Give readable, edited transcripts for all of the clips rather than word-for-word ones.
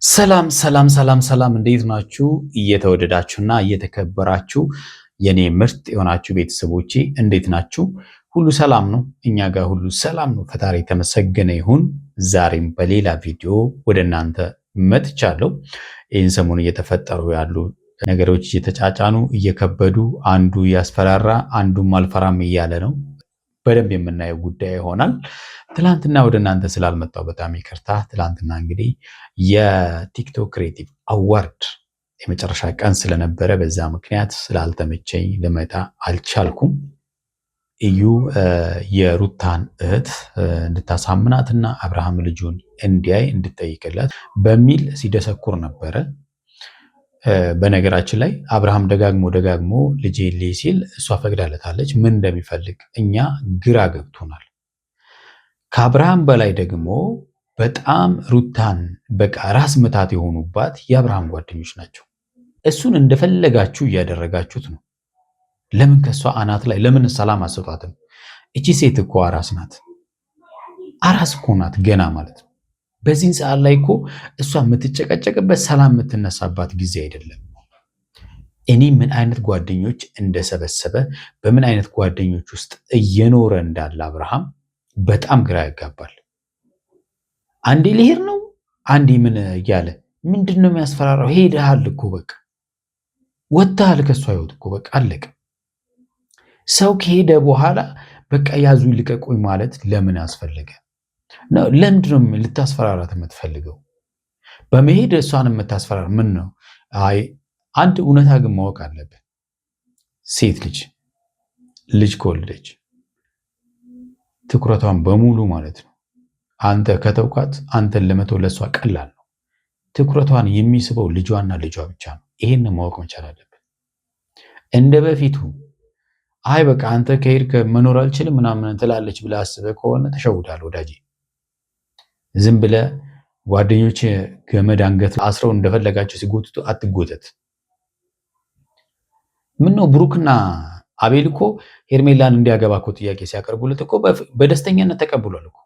ሰላም ሰላም ሰላም ሰላም እንዴት ናችሁ? እየተወደዳችሁና እየተከበራችሁ የኔ ምርጥ የሆናችሁ ቤተሰቦቼ እንዴት ናችሁ? ሁሉ ሰላም ነው? እኛ ጋር ሁሉ ሰላም ነው። ፈጣሪ የተመሰገነ ይሁን። ዛሬም በሌላ ቪዲዮ ወደ እናንተ መጥቻለሁ። ይህን ሰሞን እየተፈጠሩ ያሉ ነገሮች እየተጫጫኑ እየከበዱ አንዱ ያስፈራራ አንዱም አልፈራም እያለ ነው። በደንብ የምናየው ጉዳይ ይሆናል። ትላንትና ወደ እናንተ ስላልመጣው በጣም ይቅርታ። ትላንትና እንግዲህ የቲክቶክ ክሬቲቭ አዋርድ የመጨረሻ ቀን ስለነበረ በዛ ምክንያት ስላልተመቸኝ ልመጣ አልቻልኩም። እዩ የሩታን እህት እንድታሳምናትና አብርሃም ልጁን እንዲያይ እንድጠይቅላት በሚል ሲደሰኩር ነበረ። በነገራችን ላይ አብርሃም ደጋግሞ ልጄ ልይ ሲል እሷ ፈቅዳለታለች። ምን እንደሚፈልግ እኛ ግራ ገብቶናል። ከአብርሃም በላይ ደግሞ በጣም ሩታን በቃ ራስ ምታት የሆኑባት የአብርሃም ጓደኞች ናቸው። እሱን እንደፈለጋችሁ እያደረጋችሁት ነው። ለምን ከእሷ አናት ላይ ለምን ሰላም አሰጧትም? እቺ ሴት እኮ አራስ ናት። አራስ እኮ ናት ገና ማለት ነው። በዚህን ሰዓት ላይ እኮ እሷ የምትጨቀጨቅበት ሰላም የምትነሳባት ጊዜ አይደለም። እኔ ምን አይነት ጓደኞች እንደሰበሰበ በምን አይነት ጓደኞች ውስጥ እየኖረ እንዳለ አብርሃም በጣም ግራ ያጋባል። አንዴ ልሄድ ነው አንዴ ምን እያለ ምንድን ነው የሚያስፈራራው? ሄደሃል እኮ በቃ ወጥተሃል ከእሷ ህይወት እኮ በቃ አለቀ። ሰው ከሄደ በኋላ በቃ ያዙ ልቀቁኝ ማለት ለምን አስፈለገ? ለምንድን ነው ልታስፈራራት የምትፈልገው? በመሄድ እሷን የምታስፈራራ ምን ነው? አይ አንድ እውነታ ግን ማወቅ አለብን። ሴት ልጅ ከወለደች ትኩረቷን በሙሉ ማለት ነው አንተ ከተውካት አንተን ለመተው ለሷ ቀላል ነው። ትኩረቷን የሚስበው ልጇና ልጇ ብቻ ነው። ይሄን ማወቅ መቻል አለብን። እንደ በፊቱ አይ በቃ አንተ ከሄድክ መኖር አልችልም ምናምን ትላለች ብለህ አስበህ ከሆነ ተሸውዳል ወዳጄ። ዝም ብለህ ጓደኞች ገመድ አንገት አስረው እንደፈለጋቸው ሲጎትቱ አትጎተት። ምነው ብሩክና አቤል እኮ ሄርሜላን እንዲያገባ እኮ ጥያቄ ሲያቀርቡለት እኮ በደስተኛነት ተቀብሏል እኮ።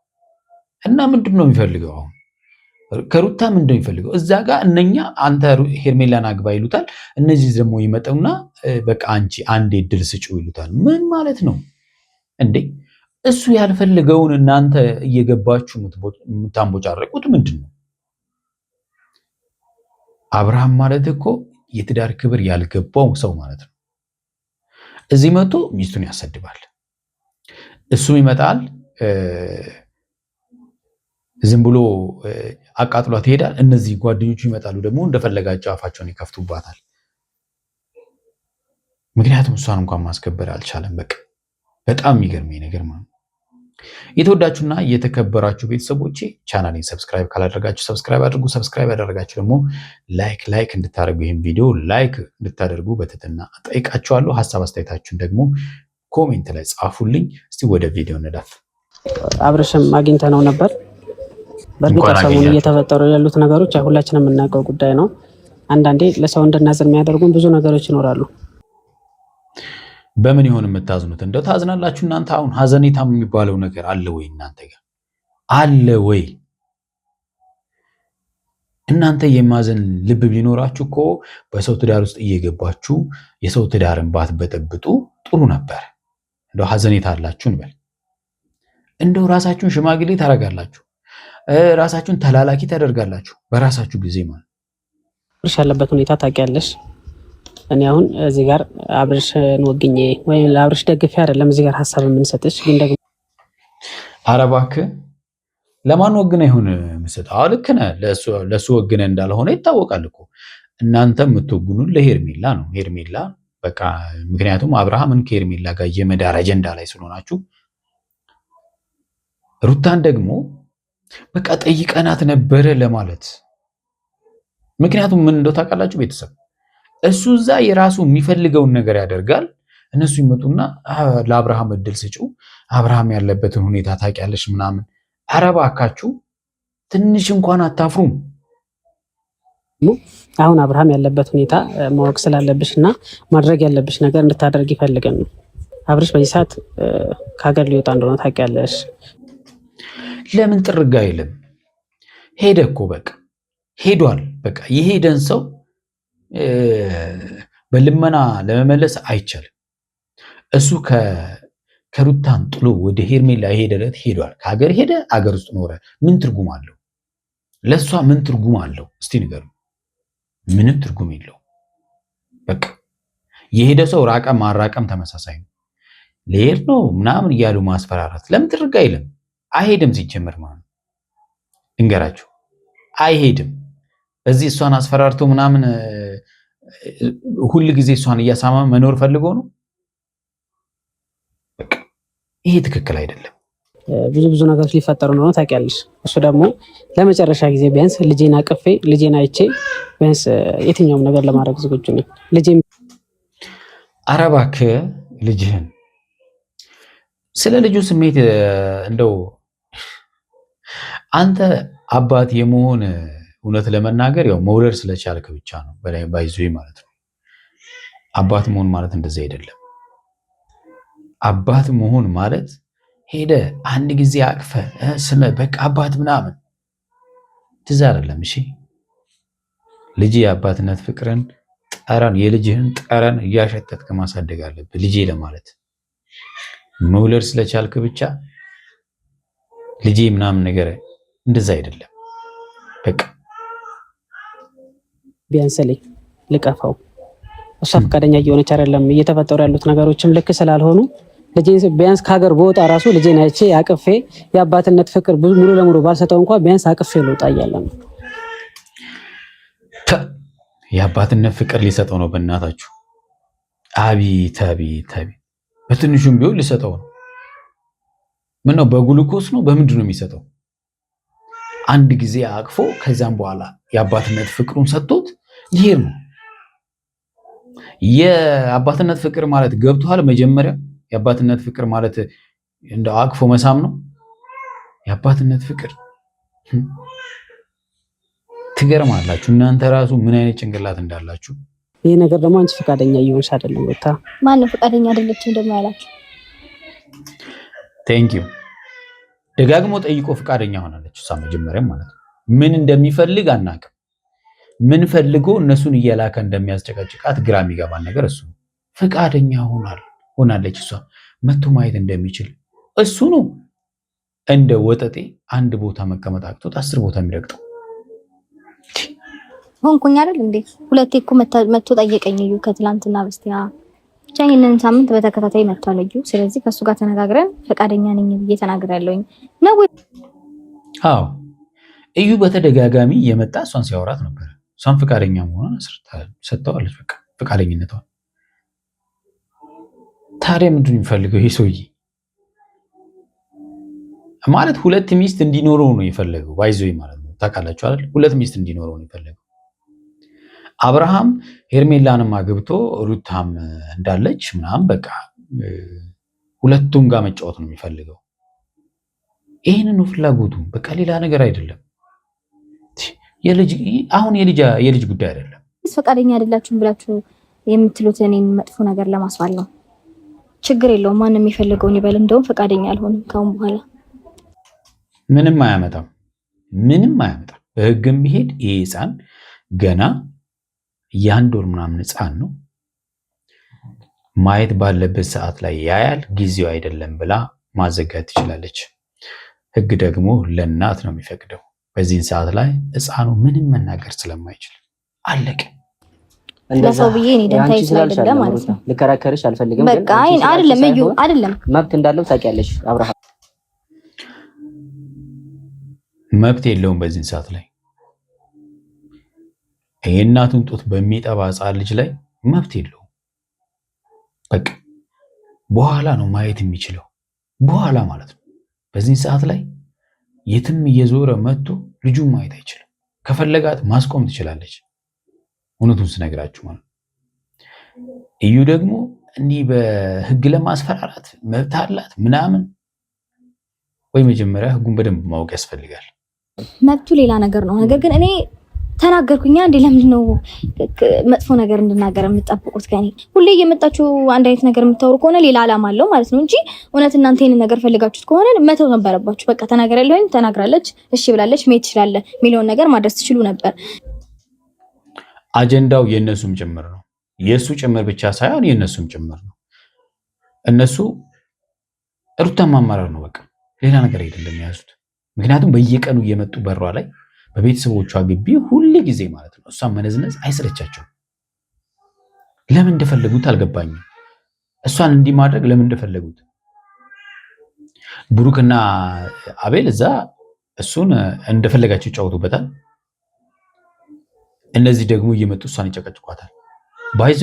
እና ምንድን ነው የሚፈልገው አሁን ከሩታ ምንድን ነው የሚፈልገው? እዛ ጋር እነኛ አንተ ሄርሜላን አግባ ይሉታል፣ እነዚህ ደግሞ ይመጡና በቃ አንቺ አንዴ ድል ስጪው ይሉታል። ምን ማለት ነው እንዴ? እሱ ያልፈልገውን እናንተ እየገባችሁ የምታንቦጫረቁት ምንድን ነው? አብርሃም ማለት እኮ የትዳር ክብር ያልገባው ሰው ማለት ነው። እዚህ መጥቶ ሚስቱን ያሰድባል፣ እሱም ይመጣል ዝም ብሎ አቃጥሏት ይሄዳል። እነዚህ ጓደኞቹ ይመጣሉ ደግሞ እንደፈለጋቸው አፋቸውን ይከፍቱባታል። ምክንያቱም እሷን እንኳን ማስከበር አልቻለም። በቃ በጣም የሚገርመኝ ነገር ማለት ነው። የተወዳችሁና የተከበራችሁ ቤተሰቦቼ ቻናሌን ሰብስክራይብ ካላደረጋችሁ ሰብስክራይብ አድርጉ። ሰብስክራይብ ያደረጋችሁ ደግሞ ላይክ እንድታደርጉ ይህን ቪዲዮ ላይክ እንድታደርጉ በትህትና ጠይቃችኋለሁ። ሀሳብ አስተያየታችሁን ደግሞ ኮሜንት ላይ ጻፉልኝ። እስቲ ወደ ቪዲዮ እንለፍ። አብርሽም አግኝተነው ነበር። በእርግጥ ሰሞኑን እየተፈጠሩ ያሉት ነገሮች ሁላችንም የምናውቀው ጉዳይ ነው። አንዳንዴ ለሰው እንድናዝን የሚያደርጉን ብዙ ነገሮች ይኖራሉ። በምን ይሆን የምታዝኑት? እንደው ታዝናላችሁ እናንተ? አሁን ሀዘኔታም የሚባለው ነገር አለ ወይ እናንተ ጋር አለ ወይ? እናንተ የማዘን ልብ ቢኖራችሁ እኮ በሰው ትዳር ውስጥ እየገባችሁ የሰው ትዳርን ባትበጠብጡ ጥሩ ነበር። እንደው ሀዘኔታ አላችሁ እንበል። እንደው ራሳችሁን ሽማግሌ ታደርጋላችሁ፣ ራሳችሁን ተላላኪ ታደርጋላችሁ በራሳችሁ ጊዜ ማለት። አብርሽ ያለበት ሁኔታ ታውቂያለሽ። እኔ አሁን እዚህ ጋር አብርሽን ወግኜ ወይም ለአብርሽ ደግፌ አይደለም እዚህ ጋር ሀሳብ የምንሰጥሽ፣ ግን ደግሞ ኧረ እባክህ ለማን ወግነህ ይሁን የምትሰጠው? አዎ ልክ ነህ። ለእሱ ወግነህ እንዳልሆነ ይታወቃል እኮ። እናንተ የምትወግኑን ለሄርሜላ ነው። ሄርሜላ በቃ ምክንያቱም አብርሃምን ከሄርሜላ ጋር የመዳር አጀንዳ ላይ ስለሆናችሁ፣ ሩታን ደግሞ በቃ ጠይቀናት ነበረ ለማለት። ምክንያቱም ምን እንደው ታውቃላችሁ ቤተሰብ፣ እሱ እዛ የራሱ የሚፈልገውን ነገር ያደርጋል። እነሱ ይመጡና ለአብርሃም እድል ስጪው፣ አብርሃም ያለበትን ሁኔታ ታውቂያለሽ ምናምን። ኧረ እባካችሁ ትንሽ እንኳን አታፍሩም? አሁን አብርሃም ያለበት ሁኔታ ማወቅ ስላለብሽ እና ማድረግ ያለብሽ ነገር እንድታደርግ ይፈልገን ነው። አብርሽ በዚህ ሰዓት ከሀገር ሊወጣ እንደሆነ ታውቂያለሽ። ለምን ጥርግ አይልም? ሄደ እኮ በቃ ሄዷል። በቃ የሄደን ሰው በልመና ለመመለስ አይቻልም። እሱ ከሩታን ጥሎ ወደ ሄርሜላ የሄደለት ሄዷል። ከሀገር ሄደ፣ አገር ውስጥ ኖረ። ምን ትርጉም አለው? ለእሷ ምን ትርጉም አለው? እስቲ ንገሩ። ምንም ትርጉም የለው። በቃ የሄደ ሰው ራቀም ማራቀም ተመሳሳይ ነው። ልሄድ ነው ምናምን እያሉ ማስፈራራት ለምን ትርግ አይልም? አይሄድም። ሲጀመር ማለት እንገራችሁ አይሄድም። እዚህ እሷን አስፈራርቶ ምናምን ሁል ጊዜ እሷን እያሳማ መኖር ፈልጎ ነው። በቃ ይሄ ትክክል አይደለም። ብዙ ነገሮች ሊፈጠሩ ነው ታውቂያለሽ። እሱ ደግሞ ለመጨረሻ ጊዜ ቢያንስ ልጄን አቅፌ ልጄን አይቼ ቢያንስ የትኛውም ነገር ለማድረግ ዝግጁ ነኝ። ልጄን ኧረ እባክህ ልጅህን ስለ ልጁ ስሜት እንደው አንተ አባት የመሆን እውነት ለመናገር ያው መውለድ ስለቻልክ ብቻ ነው በላይ ባይዞ ማለት ነው። አባት መሆን ማለት እንደዚህ አይደለም። አባት መሆን ማለት ሄደ አንድ ጊዜ አቅፈ ስመ በቃ አባት ምናምን ትዝ አይደለም። እሺ ልጅ የአባትነት ፍቅርን ጠረን የልጅህን ጠረን እያሸተትክ ማሳደግ አለብህ። ልጄ ለማለት መውለድ ስለቻልክ ብቻ ልጄ ምናምን ነገር እንደዛ አይደለም። በቃ ቢያንስ ልቀፋው እሷ ፈቃደኛ እየሆነች አይደለም። እየተፈጠሩ ያሉት ነገሮችም ልክ ስላልሆኑ ልጄን ቢያንስ ከሀገር በወጣ ራሱ ልጄን አይቼ አቅፌ የአባትነት ፍቅር ሙሉ ለሙሉ ባልሰጠው እንኳን ቢያንስ አቅፌ ልውጣ እያለ ነው። የአባትነት ፍቅር ሊሰጠው ነው። በእናታችሁ አቤት አቤት አቤት! በትንሹም ቢሆን ሊሰጠው ነው። ምነው በግሉኮስ ነው በምንድን ነው የሚሰጠው? አንድ ጊዜ አቅፎ ከዛም በኋላ የአባትነት ፍቅሩን ሰጥቶት ይሄር ነው። የአባትነት ፍቅር ማለት ገብቷል። መጀመሪያ የአባትነት ፍቅር ማለት እንደው አቅፎ መሳም ነው። የአባትነት ፍቅር ትገርማላችሁ እናንተ ራሱ ምን አይነት ጭንቅላት እንዳላችሁ። ይሄ ነገር ደግሞ አንቺ ፈቃደኛ እየሆንሽ አይደለም። ወጣ ማን ፈቃደኛ አይደለችም ደግሞ ያላችሁ? ቴንክ ዩ ደጋግሞ ጠይቆ ፈቃደኛ ሆናለች። እሷ መጀመሪያም ማለት ነው ምን እንደሚፈልግ አናውቅም። ምን ፈልጎ እነሱን እየላከ እንደሚያስጨቀጭቃት ግራ የሚገባን ነገር እሱ ነው። ፈቃደኛ ሆናለች። እሷ መቶ ማየት እንደሚችል እሱ ነው እንደ ወጠጤ አንድ ቦታ መቀመጥ አቅቶት 10 ቦታ የሚረግጠው ሆንኩኝ አይደል እንዴ? ሁለቴ እኮ መቶ ጠየቀኝ እዩ ከትላንትና በስቲያ ብቻ ይሄንን ሳምንት በተከታታይ መጥቷል እዩ። ስለዚህ ከሱ ጋር ተነጋግረን ፈቃደኛ ነኝ ብዬ ተናግሬያለሁኝ ነው ወይ? አዎ እዩ በተደጋጋሚ የመጣ እሷን ሲያወራት ነበር። እሷን ፈቃደኛ መሆኗን ሰጥተዋለች። በቃ ፈቃደኝነቷን። ታዲያ ምንድን ነው የሚፈልገው ይሄ ሰውዬ? ማለት ሁለት ሚስት እንዲኖረው ነው የፈለገው። ባይዞይ ማለት ነው ታውቃላችሁ አይደል? ሁለት ሚስት እንዲኖረው ነው የፈለገው። አብርሃም ሄርሜላንም አግብቶ ሩታም እንዳለች ምናምን በቃ ሁለቱም ጋር መጫወት ነው የሚፈልገው። ይሄንን ነው ፍላጎቱ። በቃ ሌላ ነገር አይደለም። አሁን የልጅ ጉዳይ አይደለም። ፈቃደኛ አይደላችሁም ብላችሁ የምትሉት እኔን መጥፎ ነገር ለማስባል ነው። ችግር የለውም። ማንም የሚፈልገውን ይበል። እንደውም ፈቃደኛ አልሆንም ካሁን በኋላ። ምንም አያመጣም። በህግም ቢሄድ ይሄ ህፃን ገና የ1 ወር ምናምን ህፃን ነው። ማየት ባለበት ሰዓት ላይ ያያል። ጊዜው አይደለም ብላ ማዘጋት ትችላለች። ህግ ደግሞ ለእናት ነው የሚፈቅደው። በዚህን ሰዓት ላይ ህፃኑ ምንም መናገር ስለማይችል አለቀ። ለሰው ብዬ እኔ ደንታይ ስላልደለ ማለት ነው። ልከራከርሽ አልፈልግም። በቃ አይደለም እዩ አይደለም መብት እንዳለው ታውቂያለሽ። አብርሃም መብት የለውም በዚህን ሰዓት ላይ የእናቱን ጡት በሚጠባ ህፃን ልጅ ላይ መብት የለውም። በቃ በኋላ ነው ማየት የሚችለው፣ በኋላ ማለት ነው። በዚህን ሰዓት ላይ የትም እየዞረ መጥቶ ልጁን ማየት አይችልም። ከፈለጋት ማስቆም ትችላለች። እውነቱን ስነግራችሁ ማለት እዩ ደግሞ እንዲህ በህግ ለማስፈራራት መብት አላት ምናምን። ወይ መጀመሪያ ህጉን በደንብ ማወቅ ያስፈልጋል። መብቱ ሌላ ነገር ነው። ነገር ግን እኔ ተናገርኩኛ እንዴ? ለምንድን ነው መጥፎ ነገር እንድናገር የምትጠብቁት ከኔ? ሁሌ እየመጣችሁ አንድ አይነት ነገር የምታወሩ ከሆነ ሌላ ዓላማ አለው ማለት ነው እንጂ እውነት እናንተ ይሄንን ነገር ፈልጋችሁት ከሆነ መተው ነበረባችሁ። በቃ ተናገራለሁኝ፣ ተናግራለች፣ እሺ ብላለች፣ መሄድ ትችላለህ የሚለውን ነገር ማድረስ ትችሉ ነበር። አጀንዳው የእነሱም ጭምር ነው። የእሱ ጭምር ብቻ ሳይሆን የእነሱም ጭምር ነው። እነሱ ሩታን ማማረር ነው በቃ፣ ሌላ ነገር አይደለም የያዙት። ምክንያቱም በየቀኑ እየመጡ በሯ ላይ በቤተሰቦቿ ግቢ ሁሉ ጊዜ ማለት ነው እሷን መነዝነዝ አይሰለቻቸውም። ለምን እንደፈለጉት አልገባኝም። እሷን እንዲህ ማድረግ ለምን እንደፈለጉት። ብሩክና አቤል እዛ እሱን እንደፈለጋቸው ይጫወቱበታል። እነዚህ ደግሞ እየመጡ እሷን ይጨቀጭቋታል። ባይዘ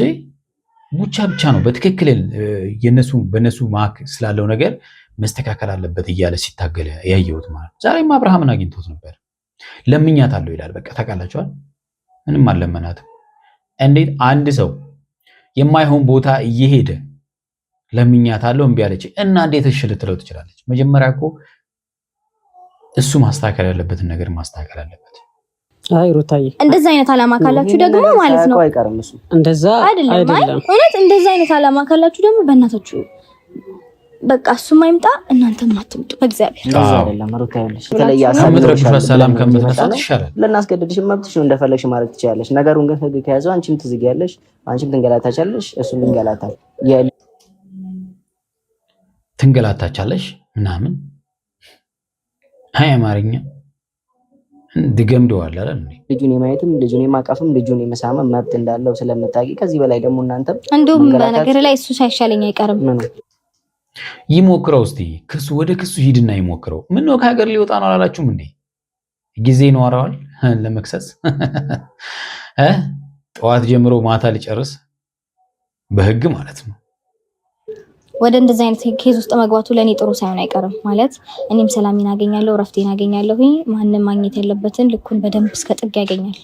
ቡቻ ብቻ ነው በትክክል በነሱ ማክ ስላለው ነገር መስተካከል አለበት እያለ ሲታገለ ያየሁት ማለት። ዛሬም አብርሃምን አግኝቶት ነበር። ለምኛታለሁ ይላል። በቃ ታውቃላችኋል፣ ምንም አልለመናትም። እንዴት አንድ ሰው የማይሆን ቦታ እየሄደ ለምኛታለሁ እምቢ አለች እና እንዴት እሺ ልትለው ትችላለች? መጀመሪያ እኮ እሱ ማስተካከል ያለበትን ነገር ማስተካከል አለበት። አይ ሩታዬ፣ እንደዛ አይነት አላማ ካላችሁ ደግሞ ማለት ነው እንደዛ አይደለም። እውነት እንደዛ አይነት አላማ ካላችሁ ደግሞ በእናታችሁ በቃ እሱም አይምጣ እናንተም አትምጡ። በእግዚአብሔር እንደዛ አይደለም ሩታዬ። የተለየ አሳብ ሰላም ከምትፈታት ይሻላል። ለናስገድድሽ መብትሽ ነው፣ እንደፈለግሽ ማድረግ ትችያለሽ። ነገሩን ግን ህግ ከያዘው አንቺም ትዝጊያለሽ፣ አንቺም ትንገላታቻለሽ፣ እሱም ይንገላታል። ትንገላታቻለሽ ምናምን አይ አማርኛ ድገምደዋል አይደል? ልጁን የማየትም ልጁን የማቀፍም ልጁን የመሳመም መብት እንዳለው ስለምታውቂ ከዚህ በላይ ደግሞ እናንተም እንደውም በነገር ላይ እሱ ሳይሻለኝ አይቀርም። ይሞክረው እስቲ ወደ ክሱ ሂድና ይሞክረው። ምን ነው ከሀገር ሊወጣ ነው አላላችሁም እንዴ? ጊዜ ይኖረዋል ለመክሰስ ጠዋት ጀምሮ ማታ ሊጨርስ በህግ ማለት ነው። ወደ እንደዚህ አይነት ኬዝ ውስጥ መግባቱ ለኔ ጥሩ ሳይሆን አይቀርም ማለት እኔም ሰላሜን አገኛለሁ፣ ረፍቴን አገኛለሁ። ማንንም ማግኘት ያለበትን ልኩን በደንብ እስከ ጥግ ያገኛል።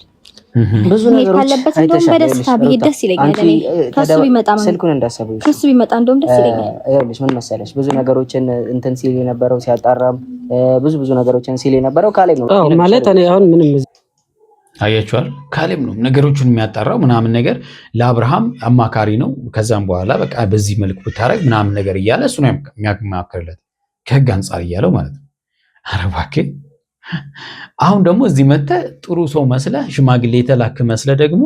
ብዙ ነገሮች ካለበት እንደውም በደስታ ብሄድ ደስ ይለኛል። እኔ ከሱ ቢመጣ ስልኩን እንዳሰበው ከሱ ቢመጣ እንደውም ደስ ይለኛል። ይኸውልሽ ምን መሰለሽ ብዙ ነገሮችን እንትን ሲል የነበረው ሲያጣራም ብዙ ነገሮችን ሲል የነበረው ካሌብ ነው ማለት እኔ አሁን ምንም አያችኋል፣ ካሌብ ነው ነገሮችን የሚያጣራው ምናምን ነገር ለአብርሃም አማካሪ ነው። ከዛም በኋላ በቃ በዚህ መልኩ ብታረግ ምናምን ነገር እያለ እሱ ነው የሚያማክርለት ከህግ አንጻር እያለው ማለት ነው። ኧረ እባክህ አሁን ደግሞ እዚህ መጥተህ ጥሩ ሰው መስለህ ሽማግሌ የተላክ መስለህ ደግሞ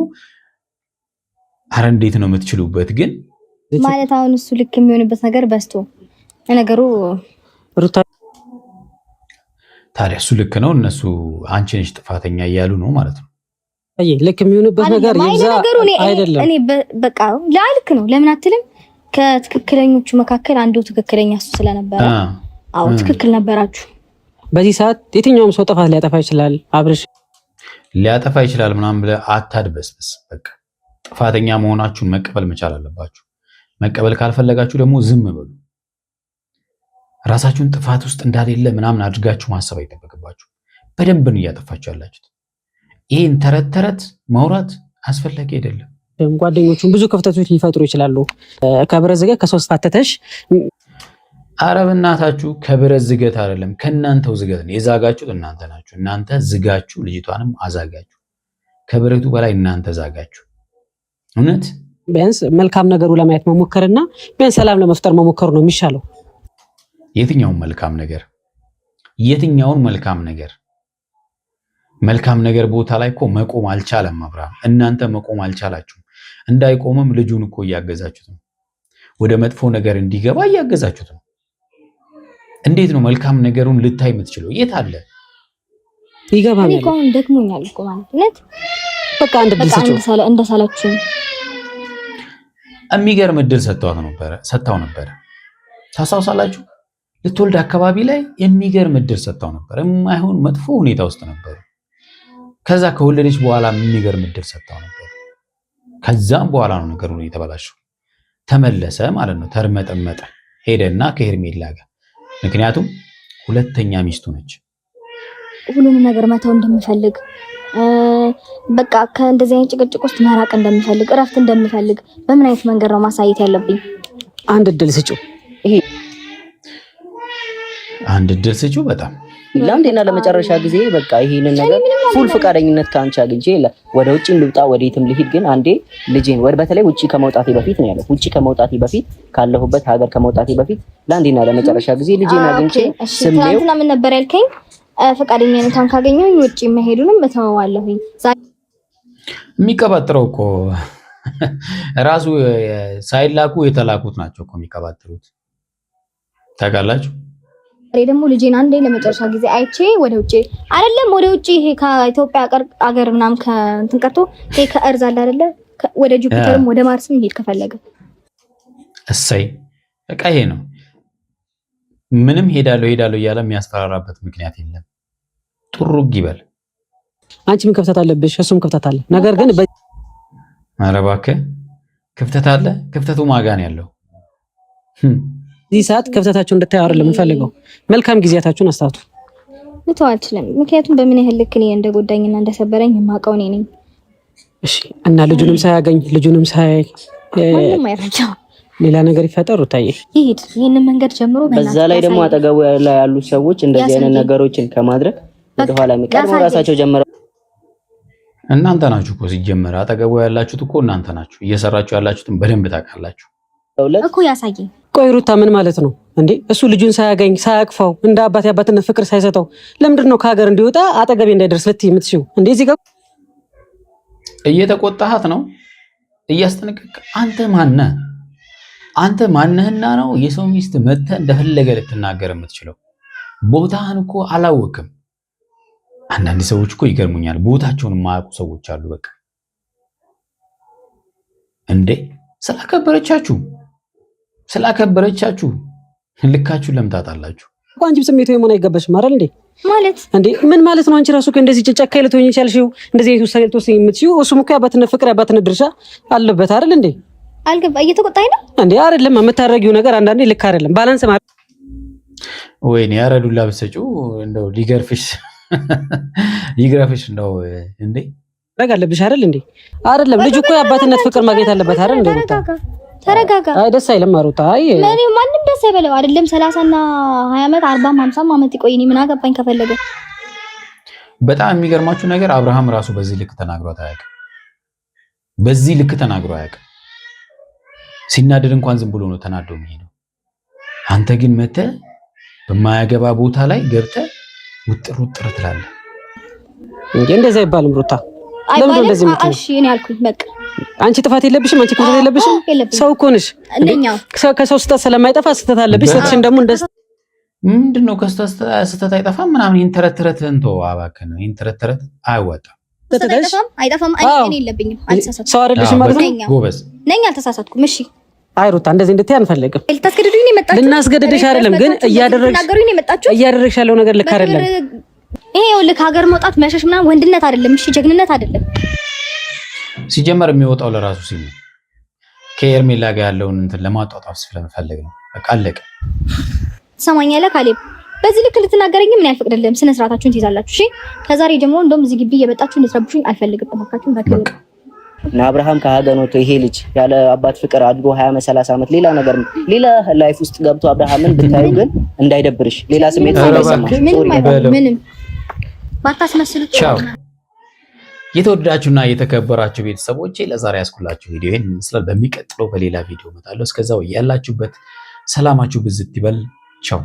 ኧረ እንዴት ነው የምትችሉበት ግን ማለት አሁን እሱ ልክ የሚሆንበት ነገር በስቶ ነገሩ ሩታ ታዲያ እሱ ልክ ነው፣ እነሱ አንቺ ነሽ ጥፋተኛ እያሉ ነው ማለት ነው። አይ ልክ የሚሆንበት ነገር ይብዛ አይደለም። እኔ በቃ ልክ ነው ለምን አትልም? ከትክክለኞቹ መካከል አንዱ ትክክለኛ እሱ ስለነበረ አዎ ትክክል ነበራችሁ። በዚህ ሰዓት የትኛውም ሰው ጥፋት ሊያጠፋ ይችላል። አብርሽ ሊያጠፋ ይችላል ምናምን ብለህ አታድበስብስ። በቃ ጥፋተኛ መሆናችሁን መቀበል መቻል አለባችሁ። መቀበል ካልፈለጋችሁ ደግሞ ዝም በሉ። ራሳችሁን ጥፋት ውስጥ እንዳሌለ ምናምን አድርጋችሁ ማሰብ አይጠበቅባችሁ። በደንብ ነው እያጠፋችሁ ያላችሁት። ይህን ተረት ማውራት አስፈላጊ አይደለም። ጓደኞቹን ብዙ ክፍተቶች ሊፈጥሩ ይችላሉ። ከብረት ዝገት ከሶስት ፋተተሽ ኧረ በእናታችሁ ከብረት ዝገት አይደለም ከእናንተው ዝገት ነው የዛጋችሁት። እናንተ ናችሁ። እናንተ ዝጋችሁ ልጅቷንም አዛጋችሁ። ከብረቱ በላይ እናንተ ዛጋችሁ። እውነት ቢያንስ መልካም ነገሩ ለማየት መሞከርና ቢያንስ ሰላም ለመፍጠር መሞከሩ ነው የሚሻለው። የትኛውን መልካም ነገር መልካም ነገር ቦታ ላይ እኮ መቆም አልቻለም አብርሃም። እናንተ መቆም አልቻላችሁም። እንዳይቆምም ልጁን እኮ እያገዛችሁት ነው። ወደ መጥፎ ነገር እንዲገባ እያገዛችሁት ነው። እንዴት ነው መልካም ነገሩን ልታይ የምትችለው? የት አለ? ይገባኛል። እኔ እኮ ደክሞኛል እኮ ማለት በቃ አንድ እንደሳላችሁ የሚገርም እድል ሰጥታው ነበረ። ታስታውሳላችሁ? ልትወልድ አካባቢ ላይ የሚገርም እድል ሰጥታው ነበር። የማይሆን መጥፎ ሁኔታ ውስጥ ነበር። ከዛ ከወለደች በኋላ የሚገርም እድል ሰጥታው ነበር። ከዛም በኋላ ነው ነገሩ የተበላሸው። ተመለሰ ማለት ነው። ተርመጠመጠ ሄደና ከሄርሜላ ጋር ምክንያቱም ሁለተኛ ሚስቱ ነች። ሁሉንም ነገር መተው እንደምፈልግ በቃ ከእንደዚህ አይነት ጭቅጭቅ ውስጥ መራቅ እንደምፈልግ እረፍት እንደምፈልግ በምን አይነት መንገድ ነው ማሳየት ያለብኝ? አንድ እድል ስጪው። አንድ እድል ስጪው። በጣም ለአንዴና ለመጨረሻ ጊዜ በቃ ይሄንን ነገር ፉል ፈቃደኝነት ካንቺ አግኝቼ ወደ ውጪም ልውጣ ወዴትም ልሂድ፣ ግን አንዴ ልጄን በተለይ ውጪ ከመውጣቴ በፊት ነው ያለው። ውጪ ከመውጣቴ በፊት ካለሁበት ሀገር ከመውጣቴ በፊት ለአንዴና ለመጨረሻ ጊዜ ልጄን አግኝቼ ስሜው ትናንትና ምን ነበር ያልከኝ? ፈቃደኝነቷን ካገኘሁኝ ውጪ መሄዱንም እተወዋለሁኝ። የሚቀባጥረው እኮ ራሱ ሳይላኩ የተላኩት ናቸው እኮ የሚቀባጥሩት ታውቃላችሁ። ደግሞ ልጄን አንዴ ለመጨረሻ ጊዜ አይቼ ወደ ውጪ አይደለም ወደ ውጪ ይሄ ከኢትዮጵያ አገር ምናምን ከእንትን ቀርቶ ይሄ ከእርዝ አለ አይደለ ወደ ጁፒተርም ወደ ማርስም ይሄድ ከፈለገ እሰይ በቃ ይሄ ነው። ምንም ሄዳለሁ እያለ የሚያስፈራራበት ምክንያት የለም። ጥሩግ ይበል። አንቺም ክፍተት አለብሽ፣ እሱም ክፍተት አለ። ነገር ግን ኧረ እባክህ ክፍተት አለ። ክፍተቱ ማጋን ያለው እዚህ ሰዓት ክፍተታችሁን እንድታዩ አይደለም የምፈልገው። መልካም ጊዜያታችሁን አስታውሱ። ልተው አልችልም፣ ምክንያቱም በምን ያህል ልክ እኔ እንደጎዳኝና እንደሰበረኝ የማውቀው እኔ ነኝ። እሺ እና ልጁንም ሳያገኝ ልጁንም ሳያይ ምንም አይረጃው ሌላ ነገር ይፈጠሩ ታየ ይሄድ ይሄንን መንገድ ጀምሮ በዛ ላይ ደግሞ አጠገቡ ላይ ያሉ ሰዎች እንደዚህ አይነት ነገሮችን ከማድረግ ወደ ኋላ የሚቀርቡ ራሳቸው ጀምረው እናንተ ናችሁ እኮ ሲጀመር አጠገቡ ያላችሁት እኮ እናንተ ናችሁ። እየሰራችሁ ያላችሁትን በደንብ ታውቃላችሁ እኮ ያሳየኝ። ቆይ ሩታ ምን ማለት ነው እንዴ? እሱ ልጁን ሳያገኝ ሳያቅፈው እንደ አባት ያባትነት ፍቅር ሳይሰጠው ለምንድን ነው ከሀገር እንዲወጣ አጠገቤ እንዳይደርስ ልትይ የምትሽው እንዴ? እዚህ ጋር እየተቆጣሃት ነው እያስጠነቀቅ። አንተ ማነህና ነው የሰው ሚስት መተህ እንደፈለገ ልትናገር የምትችለው? ቦታህን እኮ አላወቅም። አንዳንድ ሰዎች እኮ ይገርሙኛል። ቦታቸውን የማያውቁ ሰዎች አሉ። በቃ እንዴ ስላከበረቻችሁ ልካችሁ ለምታጣላችሁ እኮ አንቺም ስሜቱ የሆነ አይገባሽም አይደል እንዴ? ማለት እንዴ ምን ማለት ነው? አንቺ ራሱ እንደዚህ ጨካኝ ልትሆኚ ይቻልሽው እንደዚህ አይነት ውሳኔ ልትወስኚ የምትችይው እሱም እኮ ያባትነት ፍቅር ያባትነት ድርሻ አለበት አይደል እንዴ? አልገባ እየተቆጣኝ ነው እንዴ? አይደለም የምታረጊው ነገር አንዳንዴ ልክ አይደለም። ባላንስ ማለት ወይኔ ያረዱላ ብትሰጪው እንደው ይግረፍሽ እንደው እንዴ ረጋ አለብሽ አይደል እንዴ? አይደለም ልጁ እኮ ያባትነት ፍቅር ማግኘት አለበት አይደል እንዴ? ተረጋጋ። አይ ደስ አይልም ሩታ። አይ ማንም ደስ አይበለው አይደለም 30 እና 20 ዓመት 40 50 ዓመት ይቆይ። እኔ ምን አገባኝ ከፈለገ። በጣም የሚገርማችሁ ነገር አብርሃም ራሱ በዚህ ልክ ተናግሮ አያውቅም። ሲናደድ እንኳን ዝም ብሎ ነው ተናዶ የሚሄደው። አንተ ግን መተህ በማያገባ ቦታ ላይ ገብተህ ውጥር ትላለህ እንዴ? እንደዛ አይባልም ሩታ። ለምን እንደዚህ የምትይው? እሺ እኔ አልኩኝ በቃ። አንቺ ጥፋት የለብሽም። አንቺ ክፍተት የለብሽም። ሰው እኮ ነሽ። ከሰው ስህተት ስለማይጠፋ ስህተት አለብሽ። ስህተትሽን ደግሞ ምንድነው ከስህተት አይጠፋም ምናምን ይሄን ተረትረትህን ተው እባክህ ነው። ይሄን ተረት አያዋጣም። አይጠፋም። እኔ የለብኝም። አልተሳሳትኩም። ሰው አይደለሽም ማለት ነው። ጎበዝ ነኝ። አልተሳሳትኩም። እሺ አይ ሩታ እንደዚህ እንድትይ አንፈልግም። ልታስገድዱኝ ነው የመጣችሁት። ልናስገድድሽ አይደለም፣ ግን እያደረግሽ ያለው ነገር ልክ አይደለም። ይሄ ልክ ሀገር መውጣት መሸሽ ምናምን ወንድነት አይደለም። እሺ ጀግንነት አይደለም። ሲጀመር የሚወጣው ለራሱ ሲል ነው። ከኤርሜላ ጋር ያለውን እንትን ለማጣጣፍ ስለምፈልግ ነው። በቃ አለቀ። ትሰማኛለህ ካሌብ? በዚህ ልክ ልትናገረኝ ምን ያልፈቅድልህም። ስነ ስርዓታችሁን ትይዛላችሁ። እሺ ከዛሬ ጀምሮ እንደውም እዚህ ግቢ እየመጣችሁ እንድትረብሹኝ አልፈልግም። ተማካችሁን በክብር እና አብርሃም ከሀገር ወጥቶ ይሄ ልጅ ያለ አባት ፍቅር አድጎ 20 ዓመት 30 ዓመት ሌላ ላይፍ ውስጥ ገብቶ አብርሃምን ብታዩ ግን እንዳይደብርሽ፣ ሌላ ስሜት እንዳይሰማሽ። ምንም ባታስመስሉት። ቻው። የተወደዳችሁና የተከበራችሁ ቤተሰቦቼ ለዛሬ ያስኩላችሁ ቪዲዮ ይሄን ይመስላል። በሚቀጥለው በሌላ ቪዲዮ እመጣለሁ። እስከዛው ያላችሁበት ሰላማችሁ ብዝት ይበል። ቻው።